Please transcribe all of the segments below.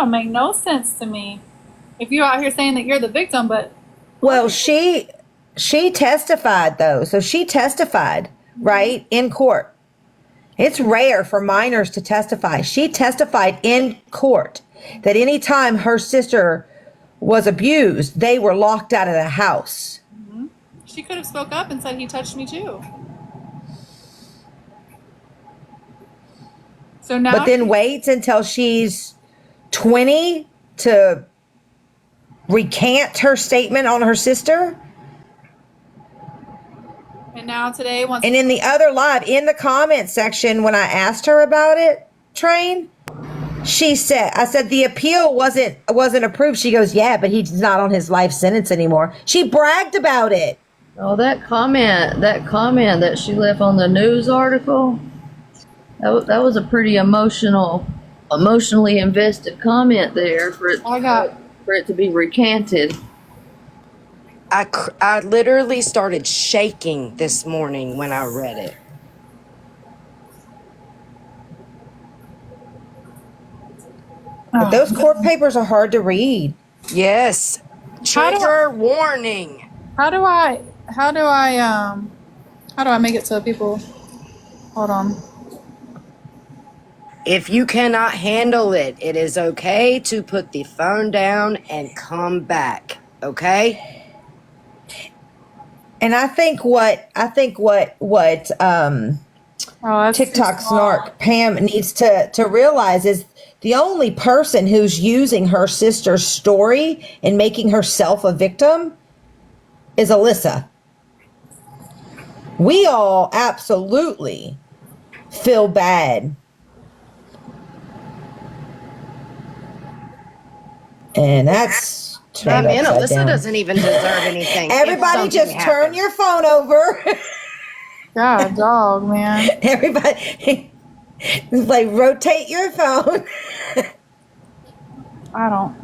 don't make no sense to me. If you're out here saying that you're the victim, but Well, she testified though. So she testified, right, in court. It's rare for minors to testify. She testified in court that anytime her sister was abused, they were locked out of the house. she could have spoke up and said he touched me too. So now, But then waits until she's 20 to recant her statement on her sister. and now today, once And in the other live, in the comment section, when I asked her about it, Train, she said, I said the appeal wasn't approved. She goes, yeah, but he's not on his life sentence anymore. She bragged about it. Oh, that comment that she left on the news article, that was a pretty emotionally invested comment there for it to be recanted. I literally started shaking this morning when I read it. But those court papers are hard to read. Yes. Trigger warning. How do I make it so people? Hold on. If you cannot handle it, it is okay to put the phone down and come back. Okay? And I think what TikTok snark Pam needs to realize is the only person who's using her sister's story and making herself a victim is Alyssa. We all absolutely feel bad. And that's I mean, Alyssa doesn't even deserve anything. Everybody just turn your phone over. God, dog, man. Everybody, like, rotate your phone. I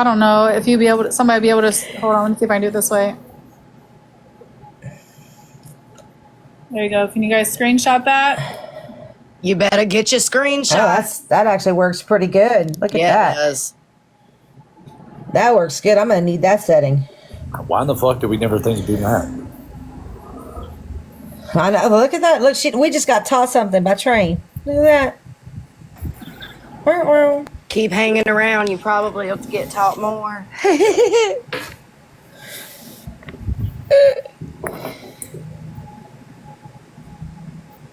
don't know if somebody be able to, hold on, let me see if I can do it this way. There you go. Can you guys screenshot that? You better get your screenshot. Oh, that actually works pretty good. Look at that. It does. That works good. I'm going to need that setting. Why in the fuck did we never think of doing that? I know. Look at that. Look, we just got taught something by Train. Look at that. Keep hanging around. You probably have to get taught more.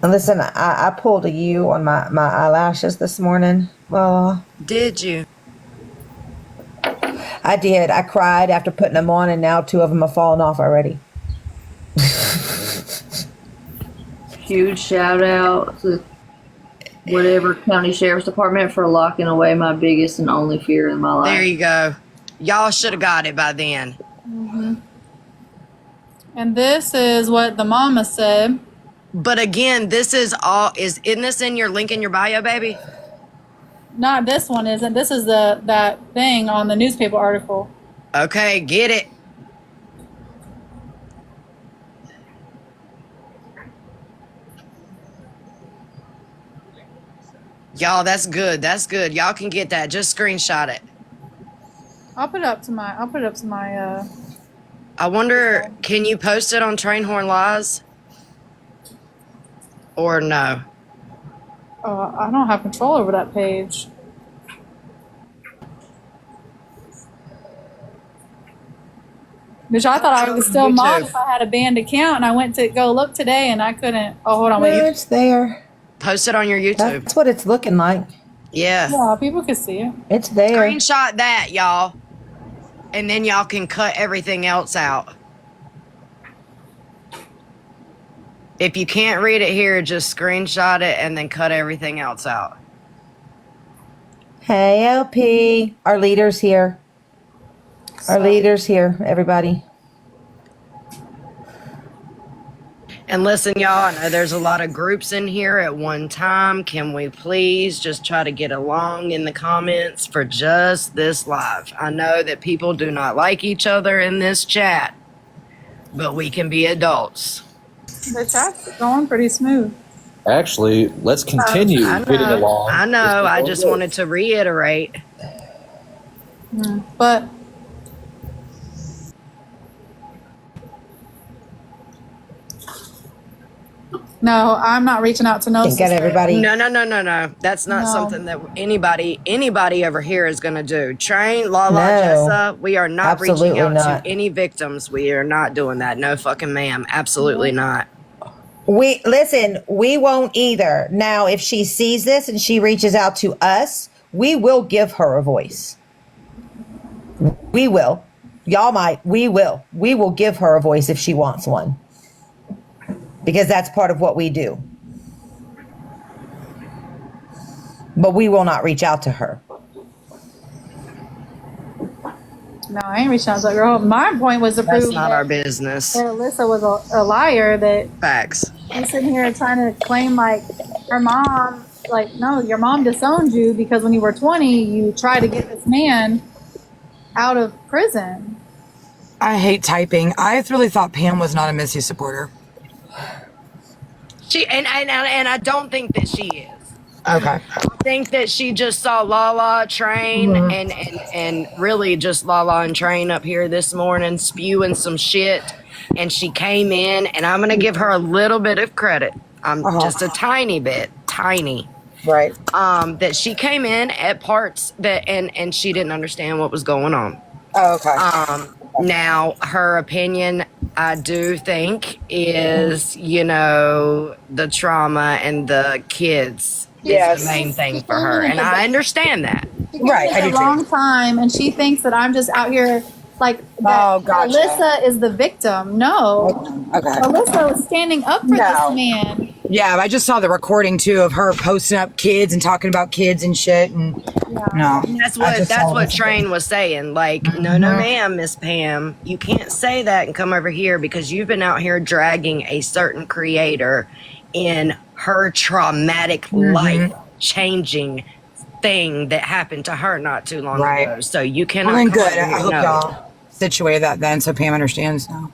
Listen, I pulled a U on my eyelashes this morning. Oh. Did you? I did. I cried after putting them on, and now 2 of them have fallen off already. Huge shout out to whatever county sheriff's department for locking away my biggest and only fear in my life. There you go. Y'all should have got it by then. Mm-hmm. And this is what the mama said. But again, this is all, isn't this in your link in your bio, baby? Not this one isn't. This is that thing on the newspaper article. Okay, get it. Y'all, that's good. That's good. Y'all can get that. Just screenshot it. I'll put it up to my I wonder, can you post it on Trainhorn Lies? Or no? I don't have control over that page. Which I thought I was still mod if I had a banned account, and I went to go look today and I couldn't. Oh, hold on, wait. It's there. Post it on your YouTube. That's what it's looking like. Yeah. Yeah, people can see it. It's there. Screenshot that, y'all. And then y'all can cut everything else out. If you can't read it here, just screenshot it and then cut everything else out. Hey, LP. Our leader's here. Our leader's here, everybody. And listen, y'all, I know there's a lot of groups in here at one time. Can we please just try to get along in the comments for just this live? I know that people do not like each other in this chat, but we can be adults. The chat's going pretty smooth. Actually, let's continue getting along. I know. I just wanted to reiterate. But no, I'm not reaching out to no Think sister. that everybody. No. That's not No. something that anybody over here is going to do. Train, Lala, No. Jessa, we are not Absolutely reaching out not. to any victims. We are not doing that. No fucking ma'am. Absolutely not. We won't either. Now, if she sees this and she reaches out to us, we will give her a voice. We will. Y'all might. We will. We will give her a voice if she wants one. Because that's part of what we do. But we will not reach out to her. No, I ain't reaching out to that girl. My point was to That's prove not that, our business. that Alyssa was a liar, that Facts. she's sitting here trying to claim like her mom, like, no, your mom disowned you because when you were 20, you tried to get this man out of prison. I hate typing. I really thought Pam was not a Missy supporter. She and I don't think that she is. Okay. I think that she just saw Lala Train and really just Lala and Train up here this morning spewing some shit, and she came in, and I'm gonna give her a little bit of credit. Just a tiny bit, tiny. Right. That she came in at parts that and she didn't understand what was going on. Oh, okay. Now, her opinion, I do think, is, the trauma and the kids is the main thing for her. And I understand that. Right, I do A too. long time, and she thinks that I'm just out here like Oh, that. gotcha. Alyssa is the victim. No, Okay. Alyssa was standing up for No. this man. Yeah, I just saw the recording too of her posting up kids and talking about kids and shit. And no, That's I just saw what this. Train was saying. Like, no, ma'am, Miss Pam, you can't say that and come over here because you've been out here dragging a certain creator in her traumatic life changing thing that happened to her not too long Right. ago. So you cannot. Well, then come good. over I here. hope No. y'all situated that then so Pam understands now.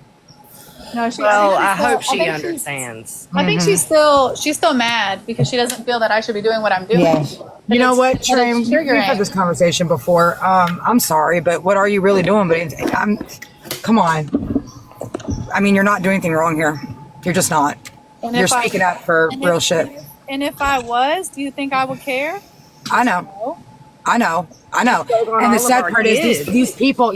No, Well, I still- hope she think she's- understands. I think she's still mad because she doesn't feel that I should be doing what I'm doing. Yes. You know what, But Train? it's We've triggering. had this conversation before. I'm sorry, but what are you really doing? Come on. I mean, you're not doing anything wrong here. You're just not. And You're if I- speaking up for and real if- shit. And if I was, do you think I would care? I know. No. I know. on And the all sad of our part is kids. these people,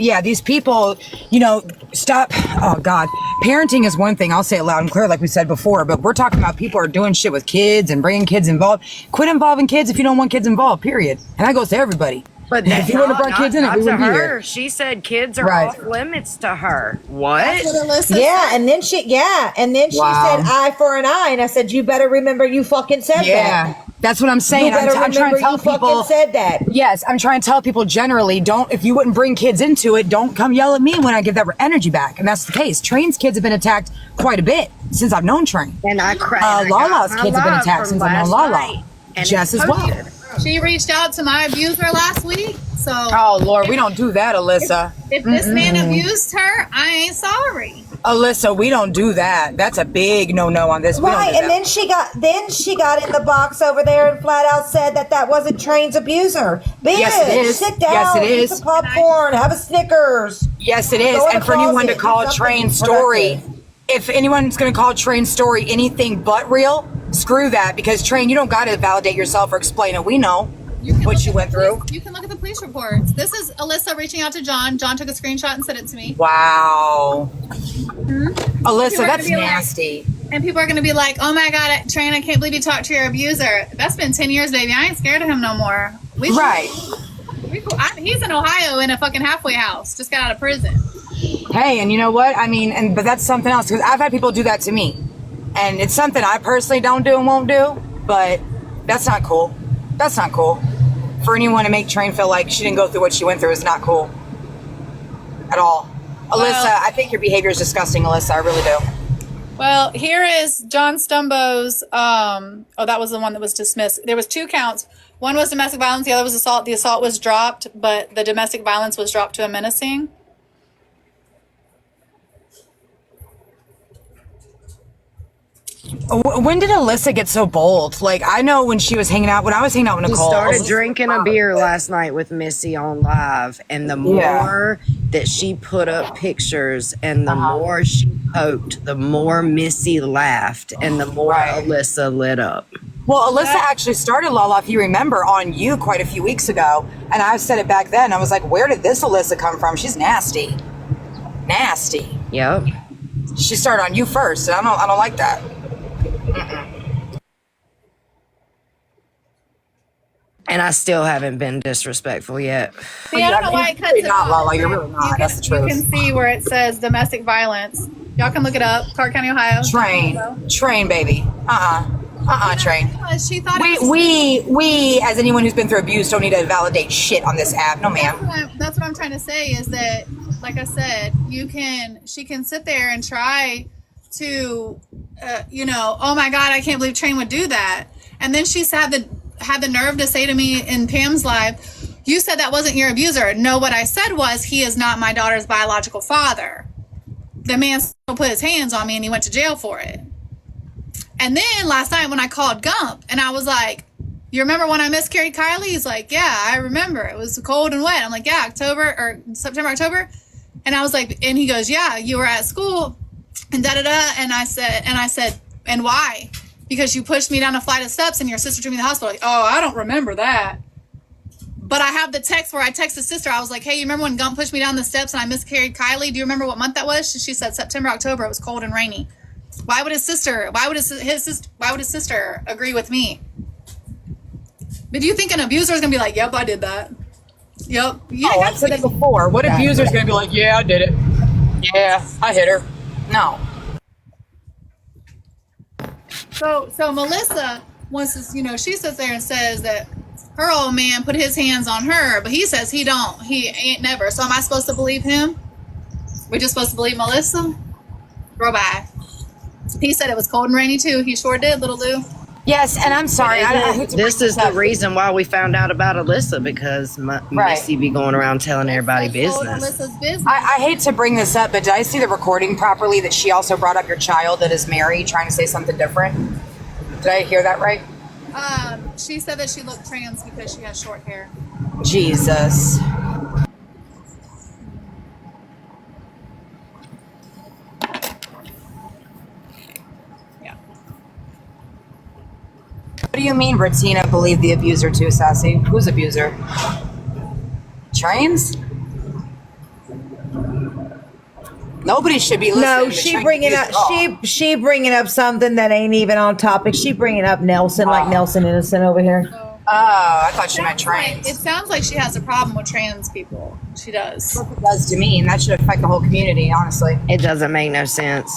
stop. Oh God. Parenting is one thing. I'll say it loud and clear, like we said before, but we're talking about people are doing shit with kids and bringing kids involved. Quit involving kids if you don't want kids involved, period. And that goes to everybody. But if you would have brought kids in it, we to wouldn't be her. here. She said kids are Right. off limits to her. What? That's what Alyssa Yeah, said. and then she Wow. said eye for an eye, and I said, you better remember you fucking said Yeah. that. That's what I'm You saying. better I'm trying remember to tell you people. fucking said that. Yes, I'm trying to tell people generally, if you wouldn't bring kids into it, don't come yell at me when I give that energy back. And that's the case. Train's kids have been attacked quite a bit since I've known Train. And I cried. Lala's kids have been attacked since I've known Lala. Jess as well. She reached out to my abuser last week. So Oh, Lord, we don't do that, Alyssa. if this man abused her, I ain't sorry. Alyssa, we don't do that. That's a big no-no on this. We don't Right, do and that. then she got in the box over there and flat out said that wasn't Train's abuser. Bitch, Yes, it is. sit down, Yes, it eat is. some popcorn, have a Snickers. Yes, it is. Go in And the for anyone to closet, call do Train something story, productive. if anyone's going to call Train story anything but real, screw that. Because Train, you don't got to validate yourself or explain it. We know what you went through. You can look at the police reports. This is Alyssa reaching out to John. John took a screenshot and sent it to me. Wow. Alyssa, You're that's gonna be like- nasty. And people are going to be like, oh my God, Train, I can't believe you talked to your abuser. That's been 10 years, baby. I ain't scared of him no more. Right. He's in Ohio in a fucking halfway house. Just got out of prison. Hey, and you know what? I mean, but that's something else because I've had people do that to me, and it's something I personally don't do and won't do. But that's not cool. That's not cool. For anyone to make Train feel like she didn't go through what she went through is not cool at all. Alyssa, I think your behavior is disgusting, Alyssa. I really do. Well, here is John Stumbo's. That was the one that was dismissed. There was 2 counts. One was domestic violence. The other was assault. The assault was dropped, but the domestic violence was dropped to a menacing. When did Alyssa get so bold? Like, I know when she was hanging out, when I was hanging out with She Nicole. started Alyssa drinking a beer last night with Missy on live, and the more that she put up pictures and the more she poked, the more Missy laughed and the more Alyssa lit up. Well, Alyssa actually started Lala, if you remember, on you quite a few weeks ago. And I said it back then. I was like, where did this Alyssa come from? She's nasty. Nasty. Yep. She started on you first, and I don't like that. And I still haven't been disrespectful yet. See, I don't know why it cuts You're it not, off. Lala. You're really not. That's the You truth. can see where it says domestic violence. Y'all can look it up. Clark County, Ohio. Train, baby. Train. She thought it was, We, as anyone who's been through abuse, don't need to validate shit on this app. No, ma'am. that's what I'm trying to say is that, like I said, she can sit there and try to, oh my God, I can't believe Train would do that. And then she's had the nerve to say to me in Pam's live, you said that wasn't your abuser. No, what I said was he is not my daughter's biological father. The man still put his hands on me and he went to jail for it. And then last night when I called Gump and I was like, you remember when I miscarried Kylie? He's like, yeah, I remember. It was cold and wet. I'm like, yeah, September, October. And I was like, and he goes, yeah, you were at school and da-da-da. And I said, and why? Because you pushed me down a flight of steps and your sister took me to the hospital. Like, oh, I don't remember that. But I have the text where I texted sister. I was like, hey, you remember when Gump pushed me down the steps and I miscarried Kylie? Do you remember what month that was? She said September, October. It was cold and rainy. Why would his sister agree with me? But do you think an abuser is going to be like, yep, I did that? Yep. Yeah, Oh, I've said that before. What abuser is going to be like, yeah, I did it. Yeah, I hit her. No. So Melissa wants to, she sits there and says that her old man put his hands on her, but he says he don't. He ain't never. So am I supposed to believe him? We just supposed to believe Melissa? Girl, bye. He said it was cold and rainy too. He sure did, little Lou. Yes, and I'm sorry. I hate to This bring is this the up. reason why we found out about Alyssa, because Missy be going around telling everybody business. Alyssa's business. I hate to bring this up, but did I see the recording properly that she also brought up your child that is married trying to say something different? Did I hear that right? She said that she looked trans because she has short hair. Jesus. Yeah. What do you mean Ratina believed the abuser too, Sassy? Who's abuser? Trains? Nobody should be listening. No, to she Train bringing abuse up at all. she bringing up something that ain't even on topic. She bringing up Nelson, like Nelson Innocent over here. Oh, I thought she meant trains. It sounds like she has a problem with trans people. She does. That's what it does to me, and that should affect the whole community, honestly. It doesn't make no sense.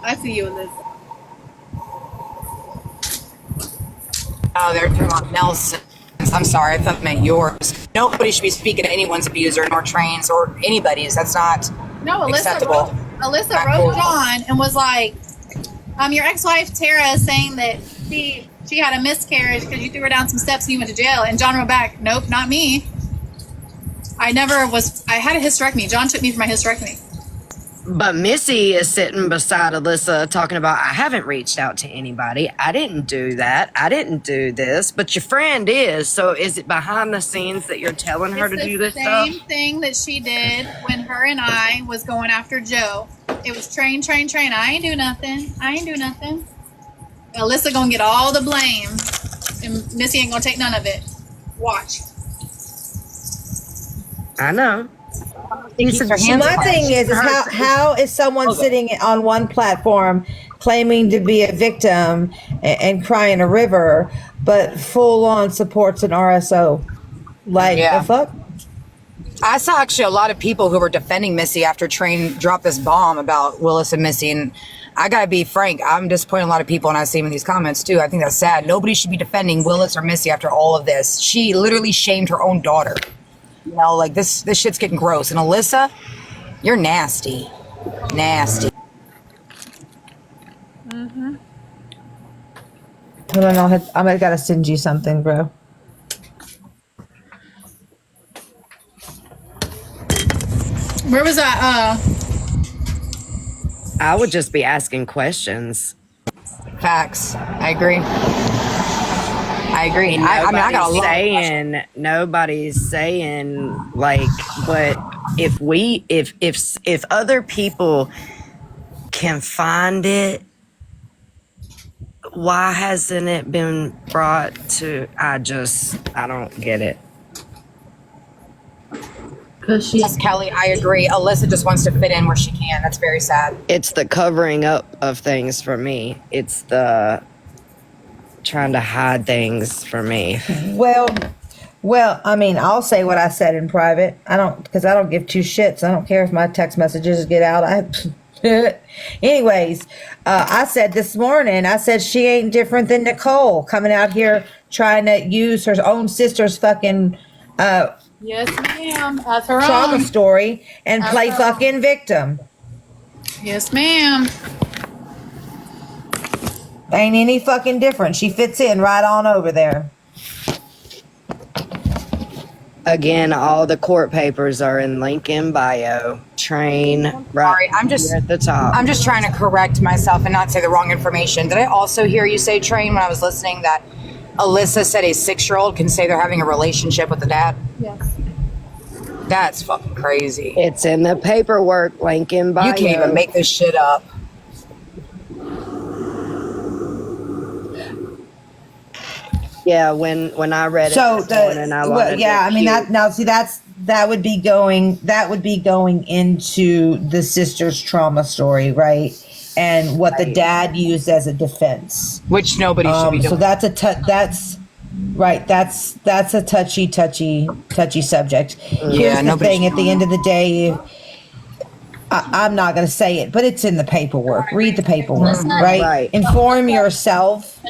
I see you in this. Oh, they're talking about Nelson. I'm sorry, I thought it meant yours. Nobody should be speaking to anyone's abuser, nor trains, or anybody's. That's not acceptable. Alyssa Not wrote cool. John and was like, your ex-wife Tara is saying that she had a miscarriage because you threw her down some steps and you went to jail. And John wrote back, nope, not me. I had a hysterectomy. John took me for my hysterectomy. But Missy is sitting beside Alyssa talking about, I haven't reached out to anybody. I didn't do that. I didn't do this. But your friend is. So is it behind the scenes that you're telling her to do this stuff? Same thing that she did when her and I was going after Joe. It was train. I ain't do nothing. Alyssa gonna get all the blame. And Missy ain't gonna take none of it. Watch. I know. My thing is how is someone sitting on one platform claiming to be a victim and crying a river, but full on supports an RSO? Like, the fuck? I saw actually a lot of people who were defending Missy after Train dropped this bomb about Willis and Missy. And I gotta be frank, I'm disappointing a lot of people, and I see them in these comments too. I think that's sad. Nobody should be defending Willis or Missy after all of this. She literally shamed her own daughter. You know, like this shit's getting gross. And Alyssa, you're nasty. Nasty. Mm-hmm. Hold on, I gotta send you something, bro. Where was that? I would just be asking questions. Facts. I agree. I mean, I got a lot of questions. Nobody's saying like, but if other people can find it, why hasn't it been brought to? I don't get it. Cause she, Yes, Kelly, I agree. Alyssa just wants to fit in where she can. That's very sad. It's the covering up of things for me. It's the trying to hide things for me. Well, I mean, I'll say what I said in private. Because I don't give two shits. I don't care if my text messages get out. Anyways, I said this morning, I said she ain't different than Nicole coming out here trying to use her own sister's fucking Yes, ma'am. That's her trauma own. story and play fucking victim. Yes, ma'am. Ain't any fucking different. She fits in right on over there. Again, all the court papers are in link in bio. Train right Sorry, here at the top. I'm just trying to correct myself and not say the wrong information. Did I also hear you say, Train, when I was listening, that Alyssa said a 6-year-old can say they're having a relationship with the dad? Yes. That's fucking crazy. It's in the paperwork, link in bio. You can't even make this shit up. Yeah, when I read it So this morning, I wanted yeah, to I mean puke. that would be going into the sister's trauma story, right? And what the Right. dad used as a defense. Which nobody should be doing. So that's a touchy subject. Here's the nobody thing: should at the end of the day, I'm not going to say it, but it's in the paperwork. Read the paperwork, right? Right. Inform yourself.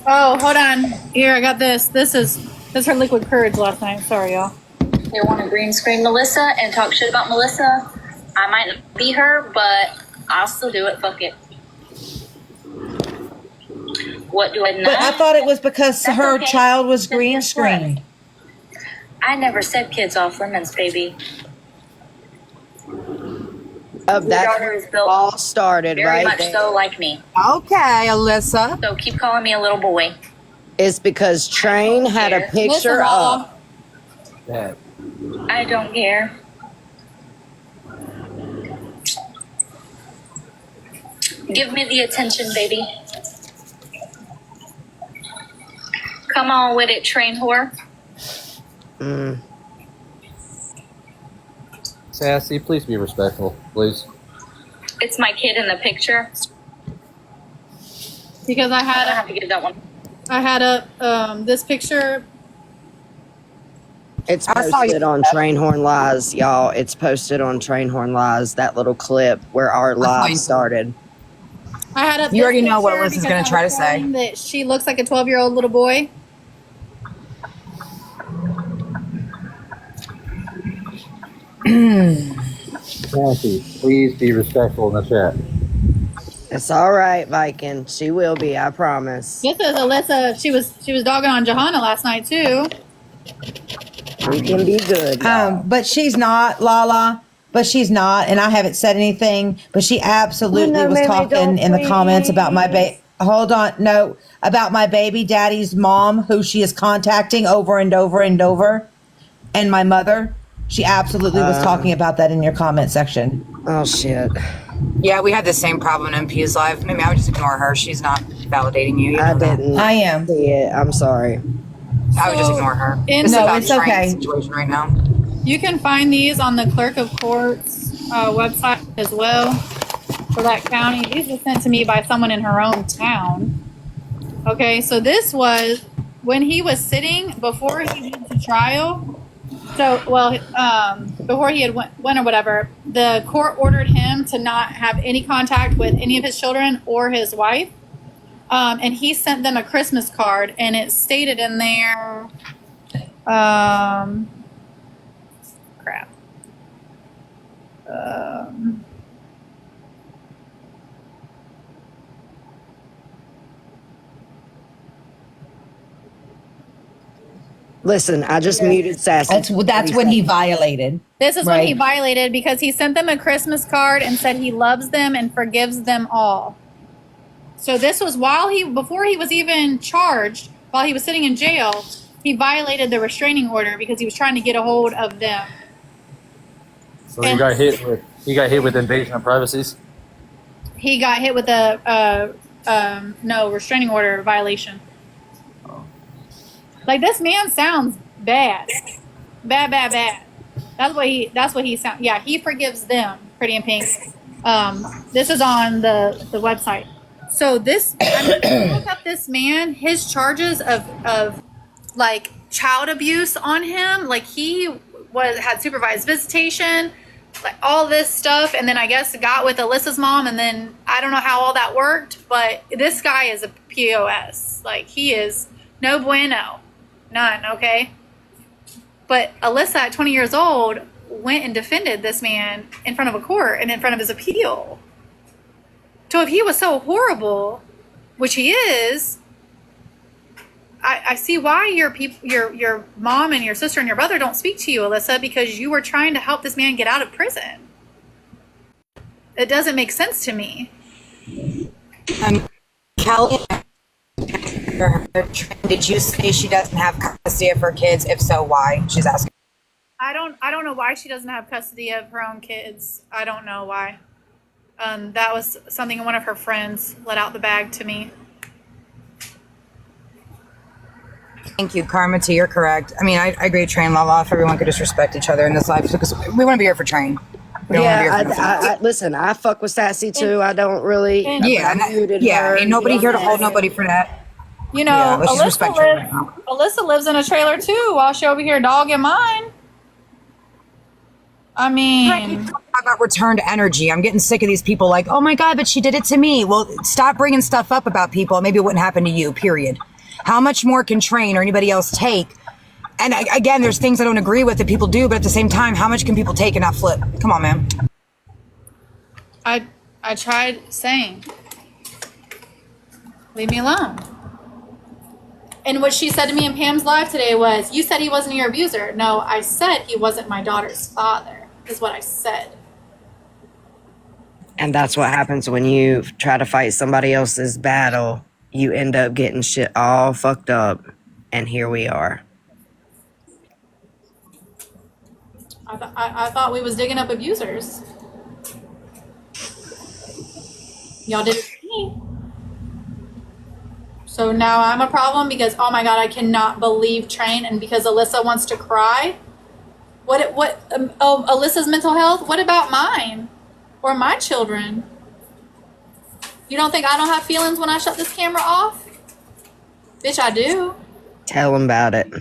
Oh, hold on. Here, I got this. This is her liquid courage last night. Sorry, y'all. They want to green screen Melissa and talk shit about Melissa. I might not be her, but I'll still do it. Fuck it. What do I know? But I thought it was because That's her okay. child was Then green guess what? screened. I never said kids off limits, baby. Your That's daughter is built all started very right much there. so like me. Okay, Alyssa. So keep calling me a little boy. It's because Train had a picture Listen, Lala. up. Yeah. I don't care. Give me the attention, baby. Come on with it, train whore. Sassy, please be respectful, please. It's my kid in the picture. Because I I don't have had to give that one. this picture. It's I saw posted you- on Trainhorn Lies, y'all. It's posted on Trainhorn Lies, that little clip where our saw live you. started. I had up. You this already know what picture Alyssa's because gonna I try to was say. saying that she looks like a 12-year-old little boy. Sassy, please be respectful in the chat. It's all right, Viking. She will be, I promise. This is Alyssa. She was dogging on Johanna last night too. We can be good, y'all. But she's not, Lala. But she's not, and I haven't said anything. But she absolutely was talking in the comments about my baby. Hold on, no, about my baby daddy's mom, who she is contacting over and over and over, and my mother. She absolutely was talking about that in your comment section. Oh, shit. Yeah, we had the same problem in MP's live. Maybe I would just ignore her. She's not validating you. You I know that. didn't I am. see it. I'm sorry. I would just So, ignore her. in- This is No, about it's Train's okay. situation right now. You can find these on the Clerk of Court's website as well for that county. These were sent to me by someone in her own town. Okay, so this was when he was sitting before he went to trial. So, before he had went or whatever, the court ordered him to not have any contact with any of his children or his wife. And he sent them a Christmas card, and it stated in there, crap. Listen, I just muted Sassy. That's when he violated. This is when he Right. violated because he sent them a Christmas card and said he loves them and forgives them all. So this was before he was even charged, while he was sitting in jail, he violated the restraining order because he was trying to get a hold of them. So he got hit with invasion of privacy. He got hit with a restraining order violation. Like, this man sounds bad. Bad. That's what he sounds. Yeah, he forgives them, Pretty in Pink. This is on the website. So look up this man, his charges of like child abuse on him. Like, he had supervised visitation, like all this stuff, and then I guess got with Alyssa's mom, and then I don't know how all that worked, but this guy is a POS. Like, he is no bueno. None, okay? But Alyssa, at 20 years old, went and defended this man in front of a court and in front of his appeal. So if he was so horrible, which he is, I see why your mom and your sister and your brother don't speak to you, Alyssa, because you were trying to help this man get out of prison. It doesn't make sense to me. Kelly, did you say she doesn't have custody of her kids? If so, why? She's asking. I don't know why she doesn't have custody of her own kids. I don't know why. That was something one of her friends let out the bag to me. Thank you, Karma T. You're correct. I mean, I agree, Train law. If everyone could just respect each other in this life, because we want to be here for Train. We don't want to be here for I listen, I fuck with Sassy too. I don't really. Ain't nobody here to hold nobody for that. You know, let's just respect her right now. Alyssa lives in a trailer too, while she over here dogging mine. I mean, about returned energy. I'm getting sick of these people like, oh my God, but she did it to me. Well, stop bringing stuff up about people. Maybe it wouldn't happen to you, period. How much more can Train or anybody else take? And again, there's things I don't agree with that people do, but at the same time, how much can people take and not flip? Come on, man. I tried saying, leave me alone. And what she said to me in Pam's live today was, you said he wasn't your abuser. No, I said he wasn't my daughter's father, is what I said. And that's what happens when you try to fight somebody else's battle. You end up getting shit all fucked up. And here we are. I thought we was digging up abusers. Y'all did it to me. So now I'm a problem because, oh my God, I cannot believe Train, and because Alyssa wants to cry. Alyssa's mental health? What about mine? Or my children? You don't think I don't have feelings when I shut this camera off? Bitch, I do. Tell them about it.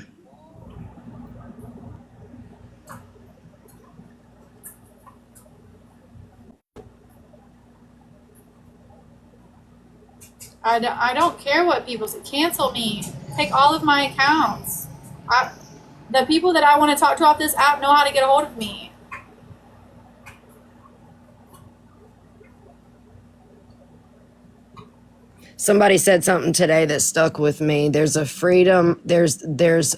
I don't care what people say. Cancel me. Take all of my accounts. The people that I want to talk to off this app know how to get a hold of me. Somebody said something today that stuck with me. There's a freedom. There's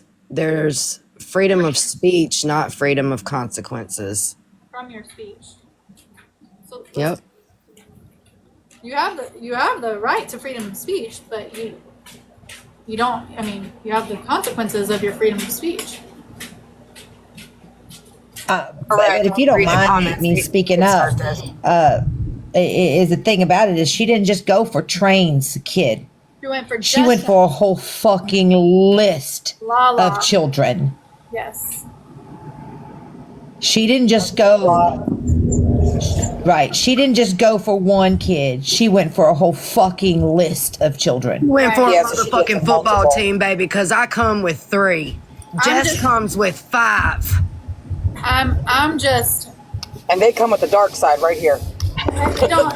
freedom of speech, not freedom of consequences. From your speech. So, Yep. You have the right to freedom of speech, but you don't. I mean, you have the consequences of your freedom of speech. But if you don't mind me speaking up, is the thing about it is she didn't just go for Train's kid. She went for a whole fucking list of children. Yes. She didn't just go. Right. She didn't just go for one kid. She went for a whole fucking list of children. Went for a motherfucking football team, baby, because I come with 3. Jess comes with 5. I'm just. And they come with the dark side right here. Don't.